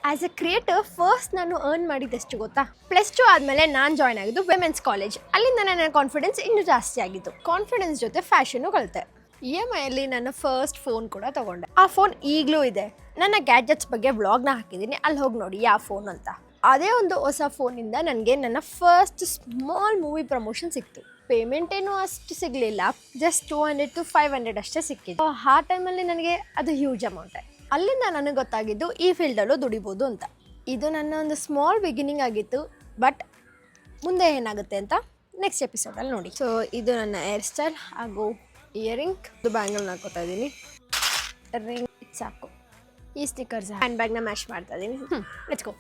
As A creator first ನಾನು earn ಮಾಡಿದ್ದೆಷ್ಟು ಗೊತ್ತಾ? +2 ಆದಮೇಲೆ ನಾನು ಜಾಯ್ನ್ ಆಗಿದ್ದು ವಿಮೆನ್ಸ್ ಕಾಲೇಜ್. ಅಲ್ಲಿಂದ ನನ್ನ ಕಾನ್ಫಿಡೆನ್ಸ್ ಇನ್ನೂ ಜಾಸ್ತಿ ಆಗಿತ್ತು. ಕಾನ್ಫಿಡೆನ್ಸ್ ಜೊತೆ ಫ್ಯಾಷನ್ನು ಕಲಿತೆ. EMI ಅಲ್ಲಿ ನನ್ನ ಫಸ್ಟ್ ಫೋನ್ ಕೂಡ ತೊಗೊಂಡೆ. ಆ ಫೋನ್ ಈಗಲೂ ಇದೆ. ನನ್ನ ಗ್ಯಾಜೆಟ್ಸ್ ಬಗ್ಗೆ ವ್ಲಾಗ್ನ ಹಾಕಿದ್ದೀನಿ, ಅಲ್ಲಿ ಹೋಗಿ ನೋಡಿ ಯಾವ ಫೋನ್ ಅಂತ. ಅದೇ ಒಂದು ಹೊಸ ಫೋನಿಂದ ನನಗೆ ನನ್ನ ಫಸ್ಟ್ ಸ್ಮಾಲ್ ಮೂವಿ ಪ್ರಮೋಷನ್ ಸಿಕ್ತು. ಪೇಮೆಂಟ್ ಏನೂ ಅಷ್ಟು ಸಿಗಲಿಲ್ಲ, ಜಸ್ಟ್ 200 to 500 ಅಷ್ಟೇ ಸಿಕ್ಕಿದ್ದು. ಆ ಟೈಮಲ್ಲಿ ನನಗೆ ಅದು ಹ್ಯೂಜ್ ಅಮೌಂಟೇ. ಅಲ್ಲಿಂದ ನನಗೆ ಗೊತ್ತಾಗಿದ್ದು ಈ ಫೀಲ್ಡಲ್ಲೂ ದುಡಿಬೋದು ಅಂತ. ಇದು ನನ್ನ ಒಂದು ಸ್ಮಾಲ್ ಬಿಗಿನಿಂಗ್ ಆಗಿತ್ತು, ಬಟ್ ಮುಂದೆ ಏನಾಗುತ್ತೆ ಅಂತ ನೆಕ್ಸ್ಟ್ ಎಪಿಸೋಡಲ್ಲಿ ನೋಡಿ. ಸೊ ಇದು ನನ್ನ ಹೇರ್ ಸ್ಟೈಲ್ ಹಾಗೂ ಇಯರಿಂಗ್. ಇದು ಬ್ಯಾಂಗಲ್ ಹಾಕೋತಾ ಇದ್ದೀನಿ, ರಿಂಗ್ ಸಾಕು. ಈ ಸ್ಟಿಕ್ಕರ್ಸ್ ಹ್ಯಾಂಡ್ ಬ್ಯಾಗ್ನ ಮ್ಯಾಚ್ ಮಾಡ್ತಾ ಇದ್ದೀನಿ. Let's go.